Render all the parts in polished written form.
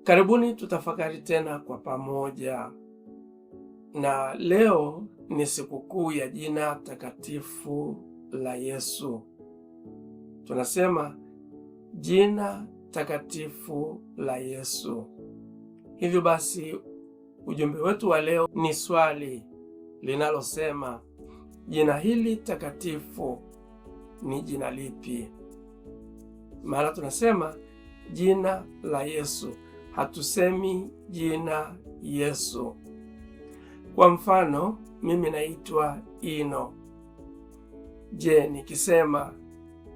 Karibuni tutafakari tena kwa pamoja, na leo ni sikukuu ya jina takatifu la Yesu. Tunasema jina takatifu la Yesu. Hivyo basi, ujumbe wetu wa leo ni swali linalosema jina hili takatifu ni jina lipi? Maana tunasema jina la Yesu, hatusemi jina Yesu. Kwa mfano, mimi naitwa Ino. Je, nikisema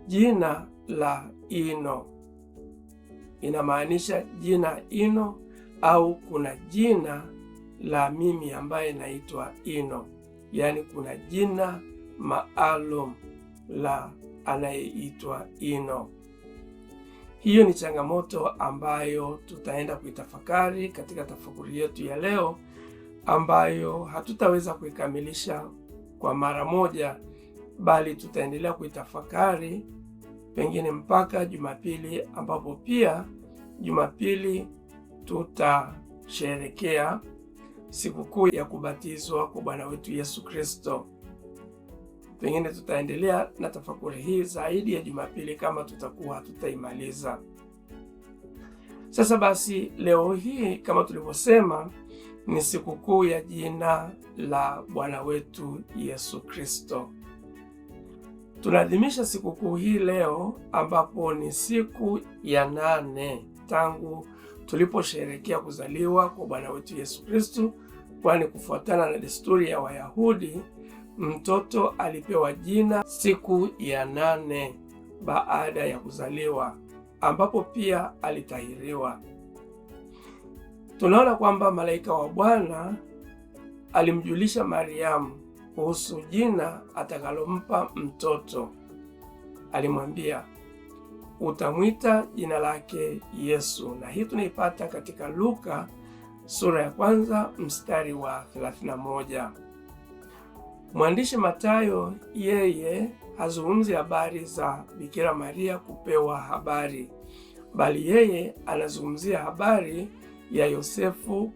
jina la Ino inamaanisha jina Ino au kuna jina la mimi ambaye naitwa Ino? Yaani kuna jina maalum la anayeitwa Ino. Hiyo ni changamoto ambayo tutaenda kuitafakari katika tafakuri yetu ya leo, ambayo hatutaweza kuikamilisha kwa mara moja, bali tutaendelea kuitafakari pengine mpaka Jumapili, ambapo pia Jumapili tutasherekea sikukuu ya kubatizwa kwa Bwana wetu Yesu Kristo. Pengine tutaendelea na tafakuri hii zaidi ya Jumapili kama tutakuwa hatutaimaliza. Sasa basi, leo hii kama tulivyosema, ni sikukuu ya jina la Bwana wetu Yesu Kristo. Tunaadhimisha sikukuu hii leo, ambapo ni siku ya 8 tangu tuliposherehekea kuzaliwa kwa Bwana wetu Yesu Kristo, kwani kufuatana na desturi ya Wayahudi, mtoto alipewa jina siku ya 8 baada ya kuzaliwa, ambapo pia alitahiriwa. Tunaona kwamba malaika wa Bwana alimjulisha Mariamu kuhusu jina atakalompa mtoto. Alimwambia, utamwita jina lake Yesu. Na hii tunaipata katika Luka sura ya 1 mstari wa 31. Mwandishi Mathayo yeye hazungumzi habari za Bikira Maria kupewa habari, bali yeye anazungumzia habari ya Yosefu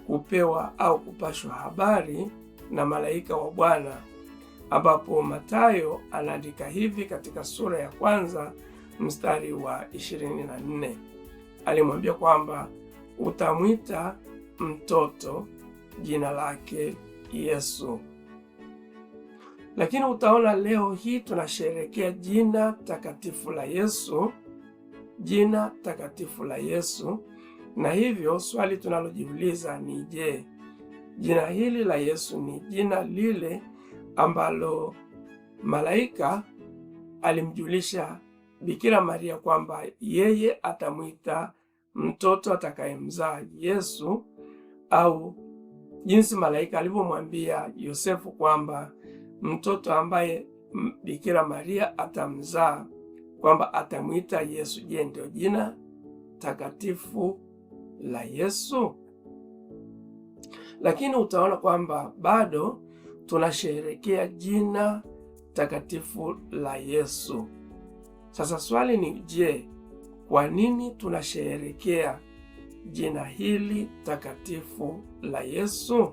kupewa au kupashwa habari na malaika wa Bwana, ambapo Mathayo anaandika hivi katika sura ya 1 mstari wa 24. Alimwambia kwamba utamwita mtoto jina lake Yesu. Lakini utaona leo hii tunasherehekea jina takatifu la Yesu, jina takatifu la Yesu. Na hivyo swali tunalojiuliza ni je, jina hili la Yesu ni jina lile ambalo malaika alimjulisha Bikira Maria kwamba yeye atamwita mtoto atakayemzaa Yesu, au jinsi malaika alivyomwambia Yosefu kwamba mtoto ambaye Bikira Maria atamzaa kwamba atamwita Yesu? Je, ndio jina takatifu la Yesu? Lakini utaona kwamba bado tunasherehekea jina takatifu la Yesu. Sasa swali ni je, kwa nini tunasherehekea jina hili takatifu la Yesu?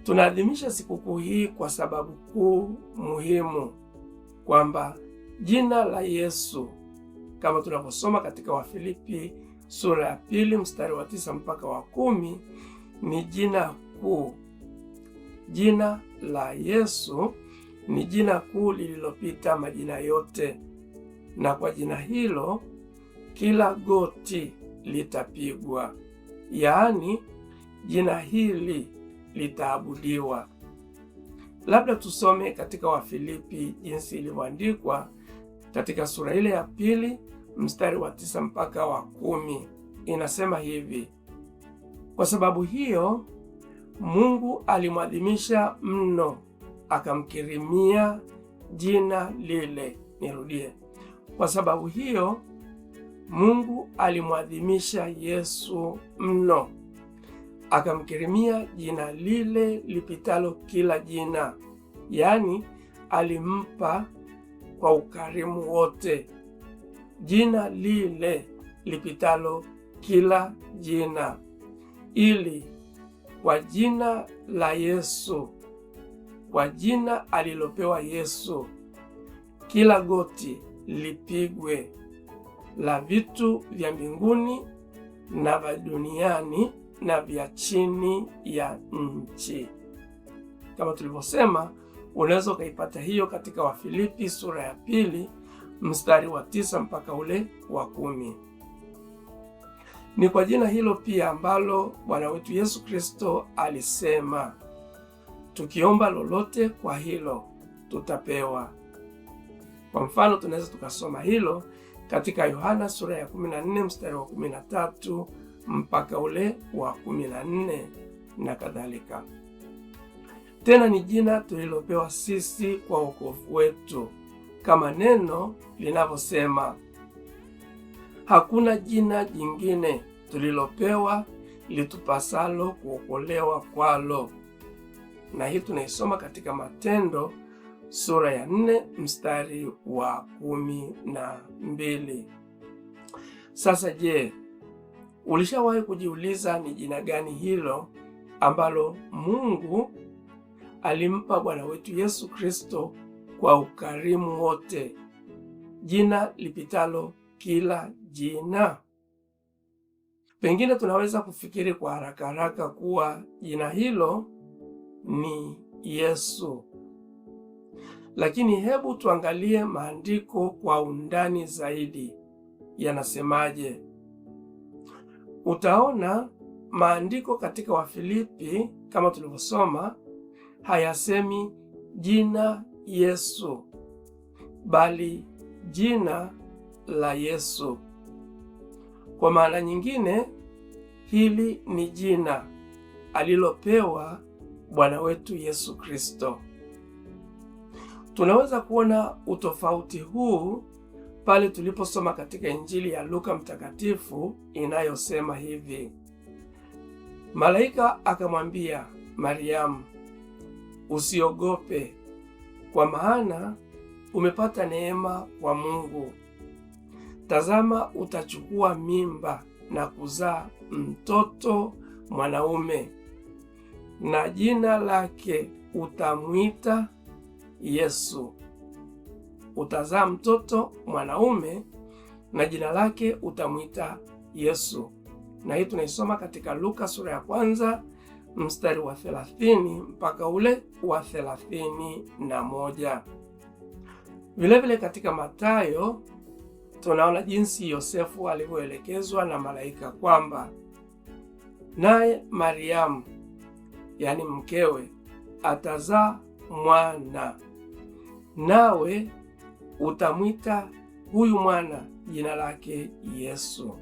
Tunaadhimisha sikukuu hii kwa sababu kuu muhimu, kwamba jina la Yesu kama tunavyosoma katika Wafilipi sura ya 2 mstari wa 9 mpaka wa 10 ni jina kuu. Jina la Yesu ni jina kuu lililopita majina yote, na kwa jina hilo kila goti litapigwa, yaani jina hili litaabudiwa. Labda tusome katika Wafilipi jinsi ilivyoandikwa katika sura ile ya 2 mstari wa 9 mpaka wa 10. Inasema hivi: kwa sababu hiyo Mungu alimwadhimisha mno, akamkirimia jina lile. Nirudie. Kwa sababu hiyo Mungu alimwadhimisha Yesu mno, akamkirimia jina lile lipitalo kila jina, yaani alimpa kwa ukarimu wote jina lile lipitalo kila jina, ili kwa jina la Yesu, kwa jina alilopewa Yesu, kila goti lipigwe, la vitu vya mbinguni na vya duniani na vya chini ya nchi. Kama tulivyosema, unaweza ukaipata hiyo katika Wafilipi sura ya 2 mstari wa 9 mpaka ule wa 10. Ni kwa jina hilo pia ambalo Bwana wetu Yesu Kristo alisema, tukiomba lolote kwa hilo tutapewa. Kwa mfano, tunaweza tukasoma hilo katika Yohana sura ya 14 mstari wa 13 mpaka ule wa 14 na kadhalika. Tena ni jina tulilopewa sisi kwa wokovu wetu, kama neno linavyosema, hakuna jina jingine tulilopewa litupasalo kuokolewa kwalo. Na hii tunaisoma katika Matendo sura ya 4 mstari wa 12. Sasa je, ulishawahi kujiuliza ni jina gani hilo ambalo Mungu alimpa Bwana wetu Yesu Kristo kwa ukarimu wote, jina lipitalo kila jina? Pengine tunaweza kufikiri kwa haraka haraka kuwa jina hilo ni Yesu. Lakini hebu tuangalie maandiko kwa undani zaidi. Yanasemaje? Utaona maandiko katika Wafilipi kama tulivyosoma hayasemi jina Yesu, bali jina la Yesu. Kwa maana nyingine, hili ni jina alilopewa Bwana wetu Yesu Kristo. Tunaweza kuona utofauti huu pale tuliposoma katika Injili ya Luka mtakatifu inayosema hivi: malaika akamwambia Mariamu, usiogope, kwa maana umepata neema kwa Mungu. Tazama, utachukua mimba na kuzaa mtoto mwanaume, na jina lake utamwita Yesu. Utazaa mtoto mwanaume na jina lake utamwita Yesu. Na hii tunaisoma katika Luka sura ya 1 mstari wa 30 mpaka ule wa 31. Vilevile katika Mathayo tunaona jinsi Yosefu alivyoelekezwa na malaika kwamba naye Mariamu, yani mkewe, atazaa mwana, nawe utamwita huyu mwana jina lake Yesu.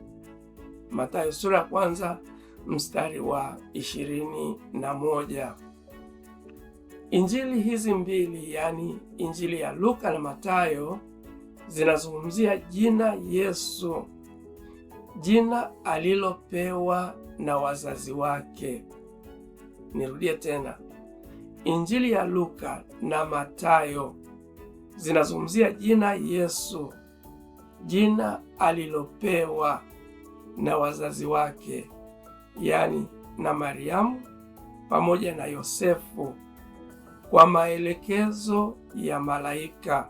Mathayo sura ya 1 mstari wa 21. Injili hizi mbili, yani Injili ya Luka na Mathayo, zinazungumzia jina Yesu, jina alilopewa na wazazi wake. Nirudie tena, Injili ya Luka na Mathayo zinazungumzia jina Yesu, jina alilopewa na wazazi wake, yani na Mariamu pamoja na Yosefu kwa maelekezo ya malaika.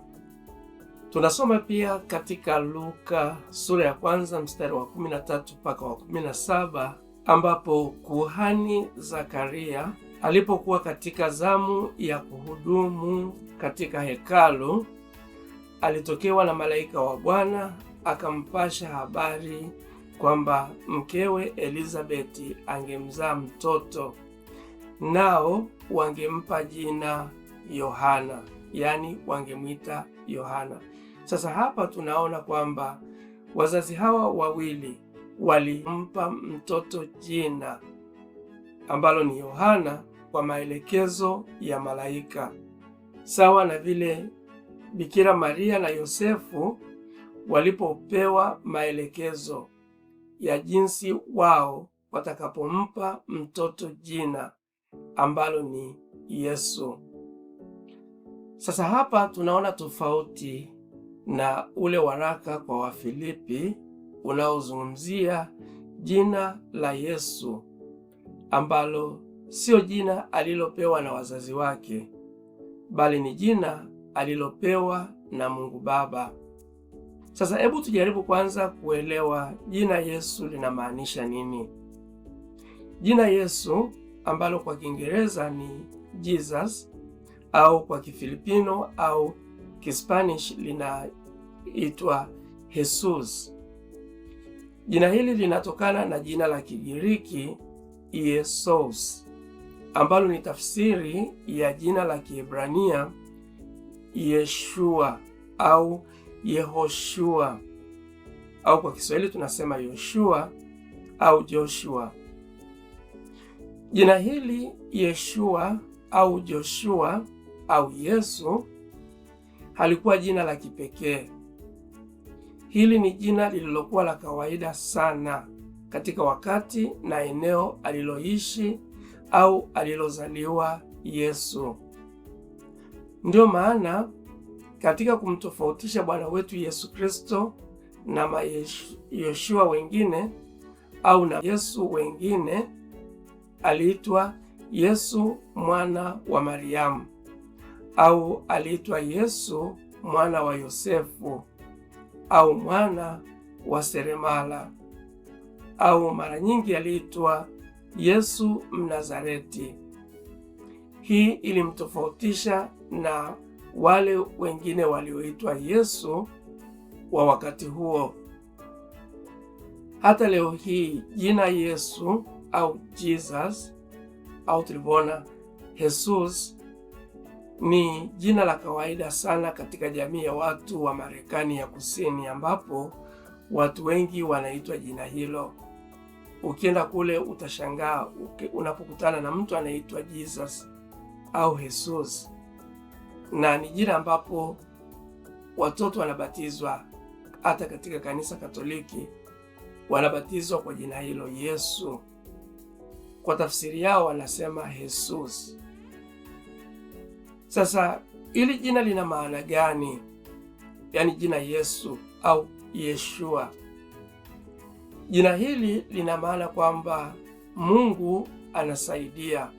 Tunasoma pia katika Luka sura ya 1 mstari wa 13 mpaka wa 17, ambapo kuhani Zakaria alipokuwa katika zamu ya kuhudumu katika hekalu, alitokewa na malaika wa Bwana akampasha habari kwamba mkewe Elizabeti angemzaa mtoto, nao wangempa jina Yohana, yani wangemwita Yohana. Sasa hapa tunaona kwamba wazazi hawa wawili walimpa mtoto jina ambalo ni Yohana kwa maelekezo ya malaika, sawa na vile Bikira Maria na Yosefu walipopewa maelekezo ya jinsi wao watakapompa mtoto jina ambalo ni Yesu. Sasa hapa tunaona tofauti na ule waraka kwa Wafilipi unaozungumzia jina la Yesu ambalo sio jina alilopewa na wazazi wake, bali ni jina alilopewa na Mungu Baba. Sasa hebu tujaribu kwanza kuelewa jina Yesu linamaanisha nini. Jina Yesu ambalo kwa Kiingereza ni Jesus au kwa Kifilipino au Kispanish linaitwa Jesus. Jina hili linatokana na jina la Kigiriki Iesos ambalo ni tafsiri ya jina la Kiebrania Yeshua au Yehoshua, au kwa Kiswahili tunasema Yoshua au Joshua. Jina hili Yeshua au Joshua au Yesu halikuwa jina la kipekee. Hili ni jina lililokuwa la kawaida sana katika wakati na eneo aliloishi au alilozaliwa Yesu. Ndio maana katika kumtofautisha Bwana wetu Yesu Kristo na Yoshua wengine au na Yesu wengine, aliitwa Yesu mwana wa Mariamu au aliitwa Yesu mwana wa Yosefu au mwana wa seremala au mara nyingi aliitwa Yesu Mnazareti. Hii ilimtofautisha na wale wengine walioitwa Yesu wa wakati huo. Hata leo hii jina Yesu au Jesus au tulivyoona Jesus ni jina la kawaida sana katika jamii ya watu wa Marekani ya Kusini, ambapo watu wengi wanaitwa jina hilo. Ukienda kule utashangaa unapokutana na mtu anaitwa Jesus au Jesus, na ni jina ambapo watoto wanabatizwa. Hata katika kanisa Katoliki wanabatizwa kwa jina hilo Yesu. Kwa tafsiri yao wanasema Jesus. Sasa ili jina lina maana gani? Yaani jina Yesu au Yeshua. Jina hili lina maana kwamba Mungu anasaidia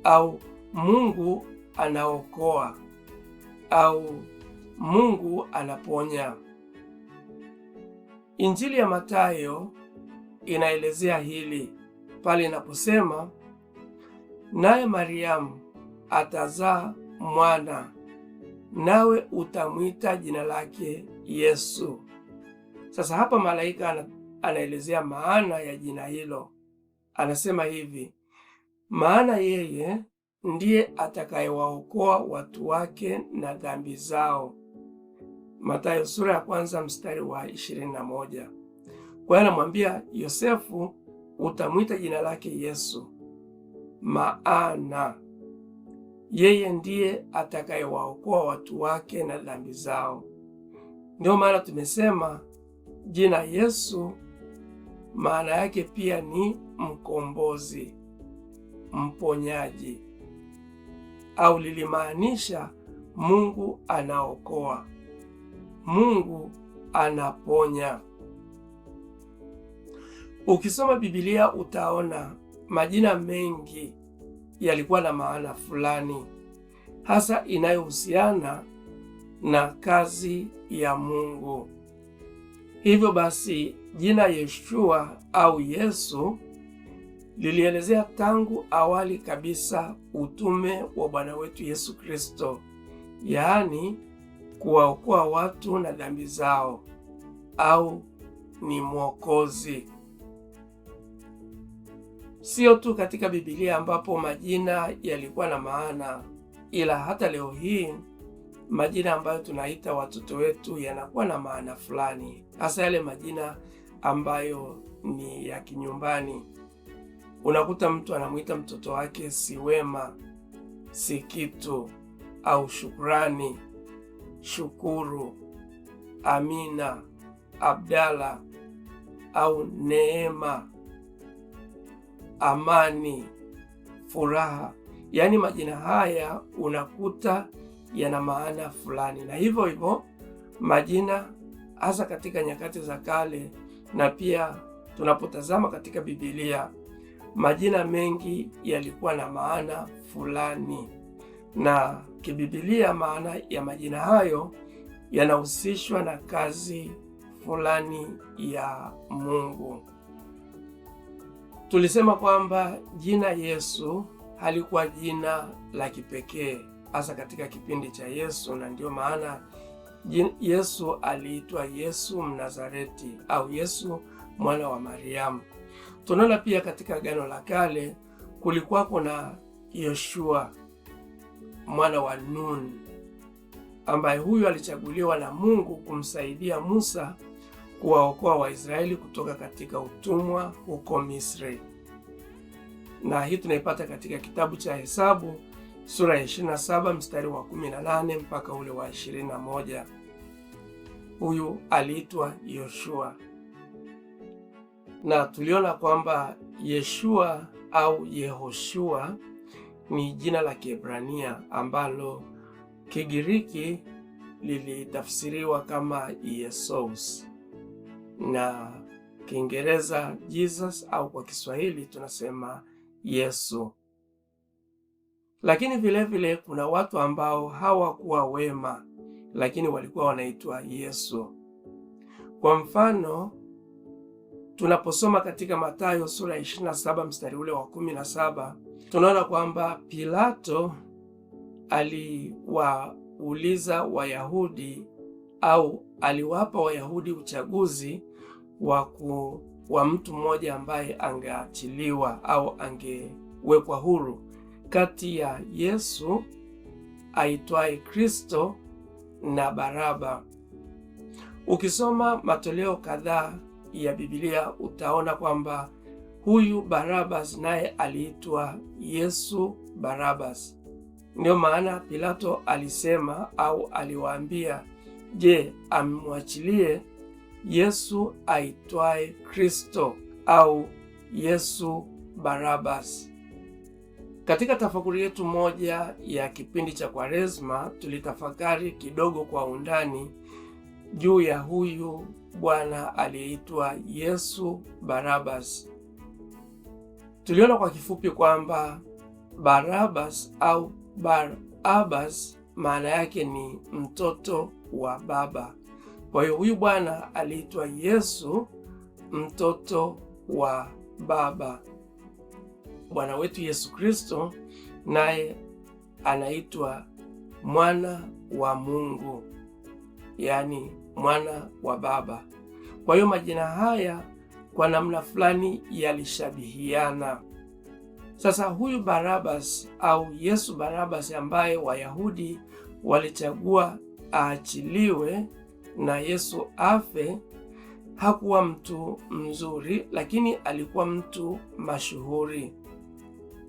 au Mungu anaokoa au Mungu anaponya. Injili ya Mathayo inaelezea hili pale inaposema, naye Mariamu atazaa mwana, nawe utamwita jina lake Yesu. Sasa hapa malaika anaelezea maana ya jina hilo. Anasema hivi, maana yeye ndiye atakayewaokoa watu wake na dhambi zao. Mathayo sura ya 1 mstari wa 21. Kwa hiyo anamwambia Yosefu, utamwita jina lake Yesu, maana yeye ndiye atakayewaokoa watu wake na dhambi zao. Ndio maana tumesema jina Yesu maana yake pia ni mkombozi, mponyaji, au lilimaanisha Mungu anaokoa, Mungu anaponya. Ukisoma Biblia utaona majina mengi yalikuwa na maana fulani, hasa inayohusiana na kazi ya Mungu. Hivyo basi jina Yeshua au Yesu lilielezea tangu awali kabisa utume wa Bwana wetu Yesu Kristo, yaani kuwaokoa watu na dhambi zao, au ni mwokozi. Sio tu katika Biblia ambapo majina yalikuwa na maana, ila hata leo hii majina ambayo tunaita watoto wetu yanakuwa na maana fulani, hasa yale majina ambayo ni ya kinyumbani. Unakuta mtu anamuita mtoto wake Siwema, Sikitu au Shukrani, Shukuru, Amina, Abdala au Neema, Amani, Furaha. Yaani majina haya unakuta yana maana fulani, na hivyo hivyo majina hasa katika nyakati za kale na pia tunapotazama katika Biblia, majina mengi yalikuwa na maana fulani, na kiBiblia maana ya majina hayo yanahusishwa na kazi fulani ya Mungu. Tulisema kwamba jina Yesu halikuwa jina la kipekee hasa katika kipindi cha Yesu, na ndio maana Yesu aliitwa Yesu Mnazareti au Yesu mwana wa Mariamu. Tunaona pia katika Agano la Kale kulikuwa kuna Yoshua mwana wa Nun, ambaye huyu alichaguliwa na Mungu kumsaidia Musa kuwaokoa Waisraeli kutoka katika utumwa huko Misri. Na hii tunaipata katika kitabu cha Hesabu sura ya 27 mstari wa 18 mpaka ule wa 21. Huyu aliitwa Yoshua. Na tuliona kwamba Yeshua au Yehoshua ni jina la Kiebrania ambalo Kigiriki lilitafsiriwa kama Yesus, na Kiingereza Jesus, au kwa Kiswahili tunasema Yesu. Lakini vile kuna watu ambao hawakuwa wema, lakini walikuwa wanaitwa Yesu. Kwa mfano, tunaposoma katika Mathayo sura ya 27 mstari ule wa 17, tunaona kwamba Pilato aliwauliza Wayahudi au aliwapa Wayahudi uchaguzi wa mtu mmoja ambaye angeachiliwa au angewekwa huru kati ya Yesu aitwaye Kristo na Baraba. Ukisoma matoleo kadhaa ya Biblia utaona kwamba huyu Barabas naye aliitwa Yesu Barabas. Ndio maana Pilato alisema au aliwaambia, je, amwachilie Yesu aitwaye Kristo au Yesu Barabas? Katika tafakuri yetu moja ya kipindi cha Kwaresma tulitafakari kidogo kwa undani juu ya huyu bwana aliyeitwa Yesu Barabas. Tuliona kwa kifupi kwamba Barabas au Barabas maana yake ni mtoto wa baba. Kwa hiyo huyu bwana aliitwa Yesu mtoto wa baba. Bwana wetu Yesu Kristo naye anaitwa mwana wa Mungu, yaani mwana wa baba. Kwa hiyo majina haya kwa namna fulani yalishabihiana. Sasa huyu Barabas au Yesu Barabas ambaye Wayahudi walichagua aachiliwe na Yesu afe, hakuwa mtu mzuri, lakini alikuwa mtu mashuhuri.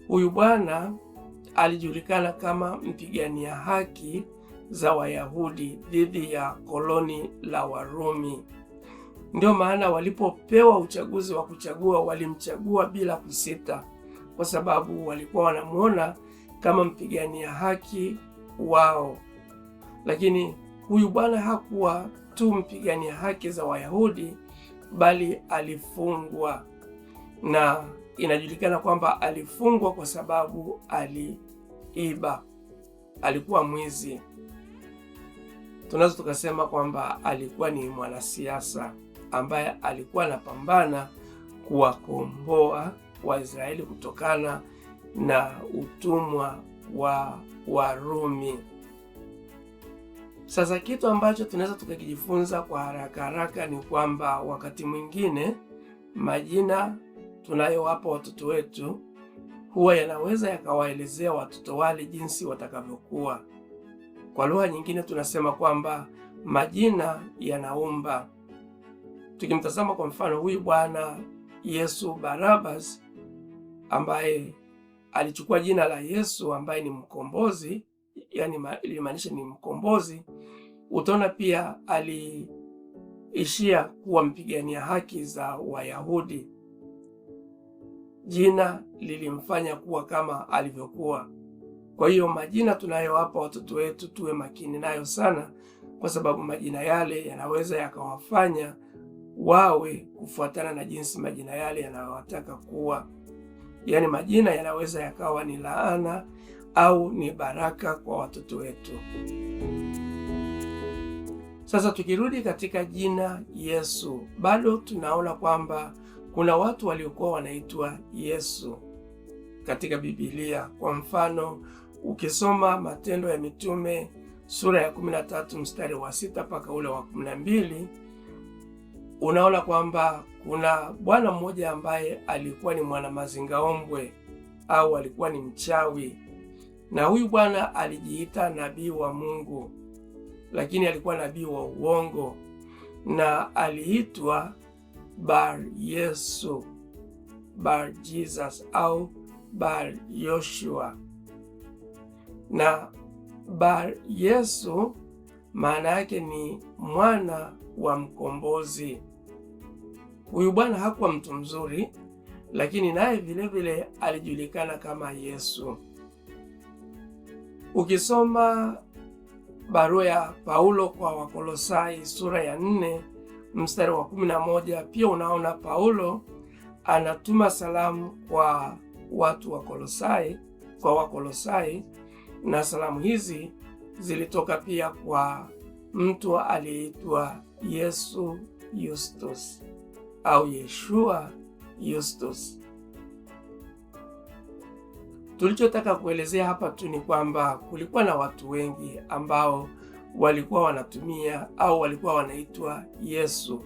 Huyu bwana alijulikana kama mpigania haki za Wayahudi dhidi ya koloni la Warumi. Ndio maana walipopewa uchaguzi wa kuchagua, walimchagua bila kusita, kwa sababu walikuwa wanamuona kama mpigania haki wao. Lakini huyu bwana hakuwa tu mpigania haki za Wayahudi, bali alifungwa, na inajulikana kwamba alifungwa kwa sababu aliiba, alikuwa mwizi. Tunaweza tukasema kwamba alikuwa ni mwanasiasa ambaye alikuwa anapambana kuwakomboa Waisraeli kutokana na utumwa wa Warumi. Sasa kitu ambacho tunaweza tukakijifunza kwa haraka ni kwamba wakati mwingine majina tunayowapa watoto wetu huwa yanaweza yakawaelezea watoto wale jinsi watakavyokuwa. Kwa lugha nyingine tunasema kwamba majina yanaumba. Tukimtazama kwa mfano huyu bwana Yesu Barabas ambaye alichukua jina la Yesu ambaye ni mkombozi, yani ilimaanisha ni mkombozi, utaona pia aliishia kuwa mpigania haki za Wayahudi. Jina lilimfanya kuwa kama alivyokuwa. Kwa hiyo majina tunayowapa watoto wetu tuwe makini nayo sana, kwa sababu majina yale yanaweza yakawafanya wawe kufuatana na jinsi majina yale yanayowataka kuwa. Yaani majina yanaweza yakawa ni laana au ni baraka kwa watoto wetu. Sasa tukirudi katika jina Yesu, bado tunaona kwamba kuna watu waliokuwa wanaitwa Yesu katika Biblia. Kwa mfano, ukisoma Matendo ya Mitume sura ya 13 mstari wa 6 mpaka ule wa 12, unaona kwamba kuna bwana mmoja ambaye alikuwa ni mwana mazingaombwe au alikuwa ni mchawi, na huyu bwana alijiita nabii wa Mungu, lakini alikuwa nabii wa uongo, na aliitwa Bar Yesu, Bar Jesus au Bar Yoshua. Na Bar Yesu maana yake ni mwana wa mkombozi. Huyu bwana hakuwa mtu mzuri, lakini naye vile vile alijulikana kama Yesu. Ukisoma barua ya Paulo kwa Wakolosai sura ya 4 mstari wa 11, pia unaona Paulo anatuma salamu kwa watu wa Kolosai, kwa Wakolosai, na salamu hizi zilitoka pia kwa mtu aliyeitwa Yesu Justus au Yeshua Justus. Tulichotaka kuelezea hapa tu ni kwamba kulikuwa na watu wengi ambao walikuwa wanatumia au walikuwa wanaitwa Yesu.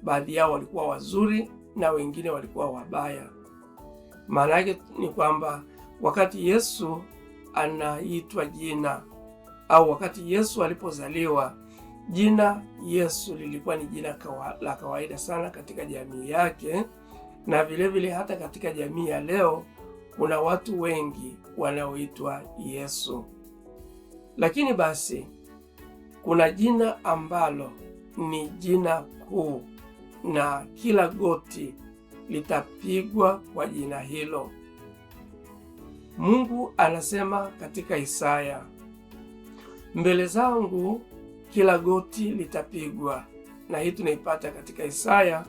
Baadhi yao walikuwa wazuri na wengine walikuwa wabaya. Maana yake ni kwamba wakati Yesu anaitwa jina au wakati Yesu alipozaliwa, jina Yesu lilikuwa ni jina la kawaida sana katika jamii yake, na vile vile hata katika jamii ya leo kuna watu wengi wanaoitwa Yesu. Lakini basi kuna jina ambalo ni jina kuu, na kila goti litapigwa kwa jina hilo. Mungu anasema katika Isaya, mbele zangu kila goti litapigwa. Na hii tunaipata katika Isaya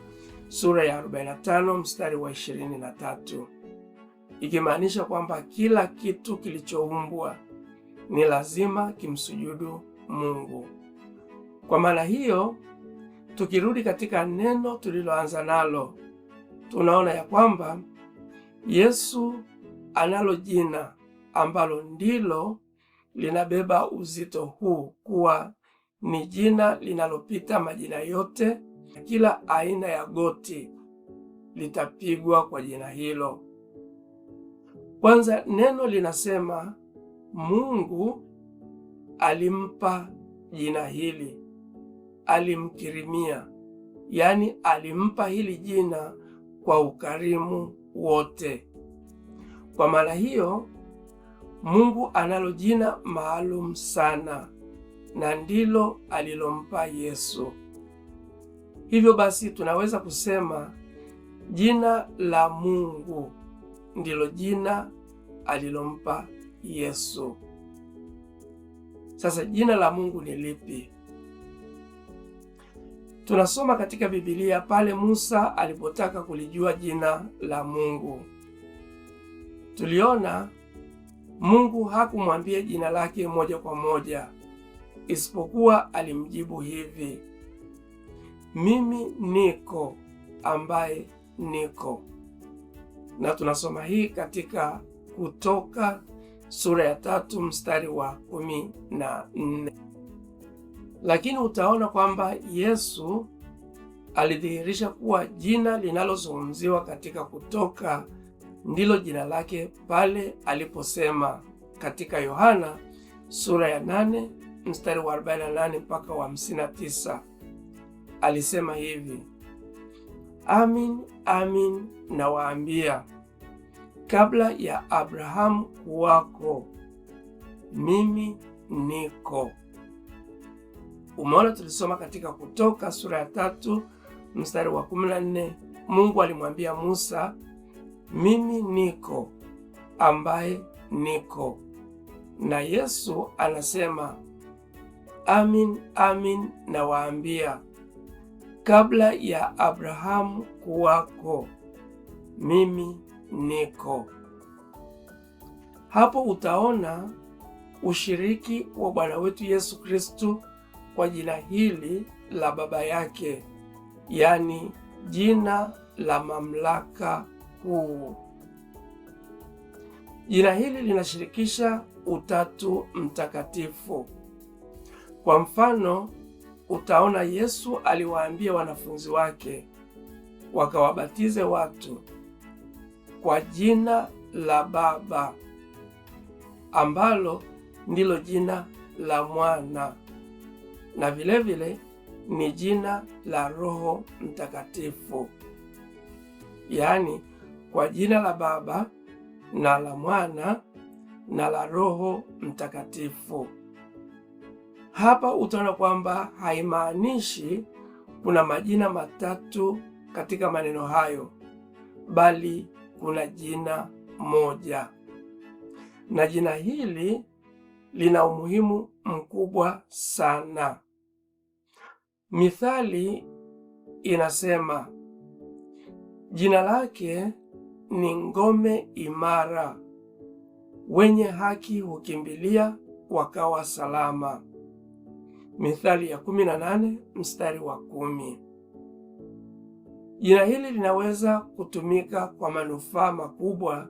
sura ya 45 mstari wa 23, ikimaanisha kwamba kila kitu kilichoumbwa ni lazima kimsujudu Mungu. Kwa maana hiyo, tukirudi katika neno tuliloanza nalo, tunaona ya kwamba Yesu analo jina ambalo ndilo linabeba uzito huu, kuwa ni jina linalopita majina yote, kila aina ya goti litapigwa kwa jina hilo. Kwanza neno linasema Mungu alimpa jina hili, alimkirimia, yaani alimpa hili jina kwa ukarimu wote. Kwa maana hiyo, Mungu analo jina maalum sana, na ndilo alilompa Yesu. Hivyo basi tunaweza kusema jina la Mungu ndilo jina alilompa Yesu. Sasa jina la Mungu ni lipi? Tunasoma katika Biblia pale Musa alipotaka kulijua jina la Mungu. Tuliona Mungu hakumwambia jina lake moja kwa moja, isipokuwa alimjibu hivi: mimi niko ambaye niko. Na tunasoma hii katika Kutoka sura ya 3 mstari wa 14. Lakini utaona kwamba Yesu alidhihirisha kuwa jina linalozungumziwa katika Kutoka ndilo jina lake pale aliposema katika Yohana sura ya 8 mstari wa 48 mpaka wa 59. Alisema hivi: amin, amin nawaambia, kabla ya Abrahamu kuwako, mimi niko. Umeona, tulisoma katika Kutoka sura ya 3 mstari wa 14. Mungu alimwambia Musa, mimi niko ambaye niko. Na Yesu anasema, amin, amin nawaambia, kabla ya Abrahamu kuwako, mimi niko. Hapo utaona ushiriki wa Bwana wetu Yesu Kristo kwa jina hili la Baba yake, yaani jina la mamlaka kuu. Jina hili linashirikisha Utatu Mtakatifu. Kwa mfano, utaona Yesu aliwaambia wanafunzi wake wakawabatize watu kwa jina la Baba, ambalo ndilo jina la Mwana na vilevile ni jina la Roho Mtakatifu, yaani kwa jina la Baba na la Mwana na la Roho Mtakatifu. Hapa utaona kwamba haimaanishi kuna majina matatu katika maneno hayo, bali kuna jina moja, na jina hili lina umuhimu mkubwa sana. Mithali inasema jina lake ni ngome imara, wenye haki hukimbilia wakawa salama. Mithali ya 18 mstari wa 10. Jina hili linaweza kutumika kwa manufaa makubwa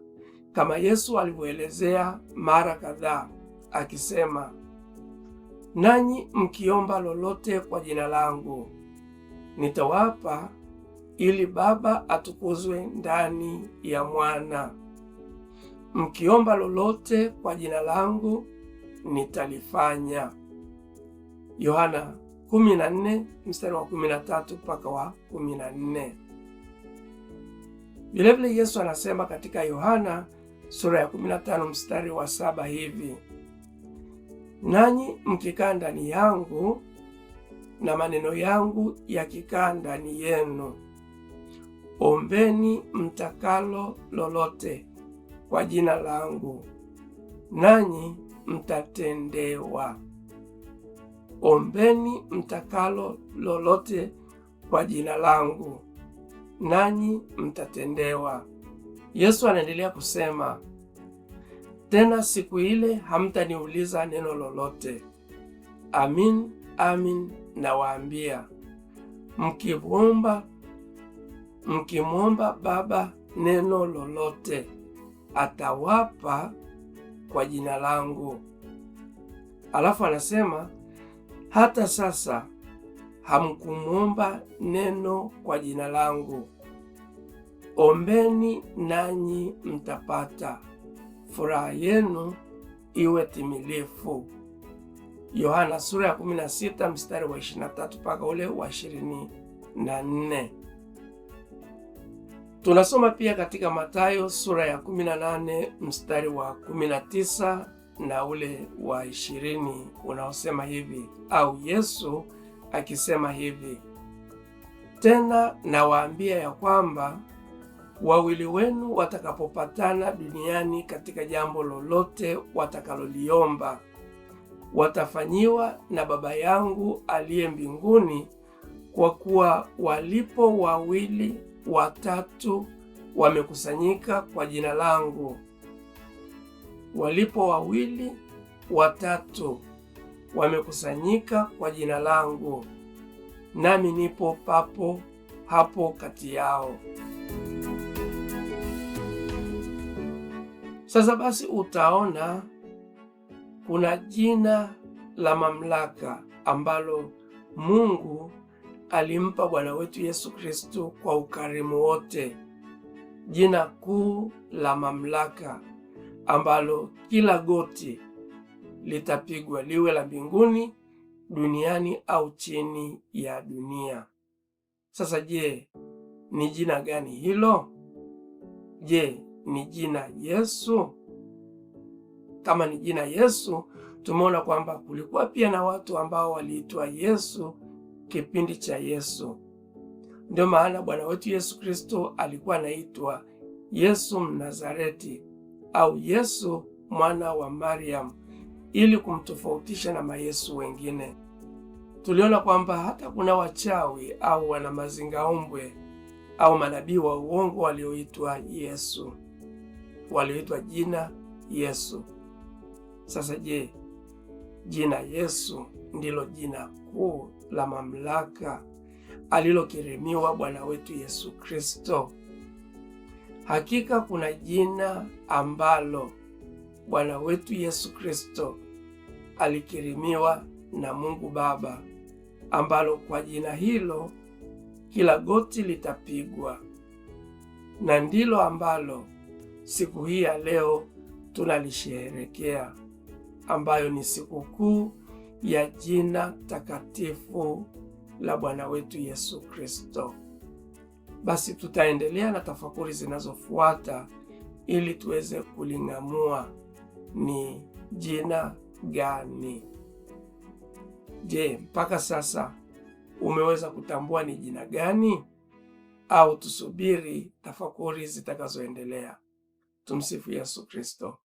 kama Yesu alivyoelezea mara kadhaa akisema, nanyi mkiomba lolote kwa jina langu nitawapa, ili Baba atukuzwe ndani ya Mwana. Mkiomba lolote kwa jina langu nitalifanya. Yohana 14 mstari wa 13 mpaka wa 14. Vilevile Yesu anasema katika Yohana sura ya 15 mstari wa 7 hivi, nanyi mkikaa ndani yangu na maneno yangu yakikaa ndani yenu, ombeni mtakalo lolote kwa jina langu, nanyi mtatendewa. Ombeni mtakalo lolote kwa jina langu, nanyi mtatendewa. Yesu anaendelea kusema, tena siku ile hamtaniuliza neno lolote. Amin, amin nawaambia, mkimwomba Baba neno lolote, atawapa kwa jina langu. Alafu anasema, hata sasa hamkumwomba neno kwa jina langu. Ombeni nanyi mtapata, furaha yenu iwe timilifu. Yohana sura ya 16 mstari wa 23 mpaka ule wa 24. Tunasoma pia katika Mathayo sura ya 18 mstari wa 19 na ule wa 20 unaosema hivi, au Yesu akisema hivi, tena nawaambia ya kwamba wawili wenu watakapopatana duniani katika jambo lolote watakaloliomba, watafanyiwa na Baba yangu aliye mbinguni, kwa kuwa walipo wawili watatu wamekusanyika kwa jina langu, walipo wawili watatu wamekusanyika kwa jina langu, nami nipo papo hapo kati yao. Sasa basi utaona kuna jina la mamlaka ambalo Mungu alimpa Bwana wetu Yesu Kristo kwa ukarimu wote, jina kuu la mamlaka ambalo kila goti litapigwa, liwe la mbinguni, duniani au chini ya dunia. Sasa je, ni jina gani hilo? Je, ni jina Yesu? Kama ni jina Yesu, tumeona kwamba kulikuwa pia na watu ambao waliitwa Yesu kipindi cha Yesu. Ndio maana Bwana wetu Yesu Kristo alikuwa anaitwa Yesu Mnazareti au Yesu mwana wa Mariam, ili kumtofautisha na mayesu wengine. tuliona kwamba hata kuna wachawi au wana mazingaombwe au manabii wa uongo walioitwa Yesu, walioitwa jina Yesu. Sasa je, jina Yesu ndilo jina kuu la mamlaka alilokirimiwa Bwana wetu Yesu Kristo? Hakika kuna jina ambalo Bwana wetu Yesu Kristo alikirimiwa na Mungu Baba, ambalo kwa jina hilo kila goti litapigwa, na ndilo ambalo siku hii ya leo tunalisherehekea, ambayo ni sikukuu ya jina takatifu la Bwana wetu Yesu Kristo. Basi tutaendelea na tafakuri zinazofuata ili tuweze kuling'amua ni jina gani. Je, mpaka sasa umeweza kutambua ni jina gani, au tusubiri tafakuri zitakazoendelea? Tumsifu Yesu Kristo.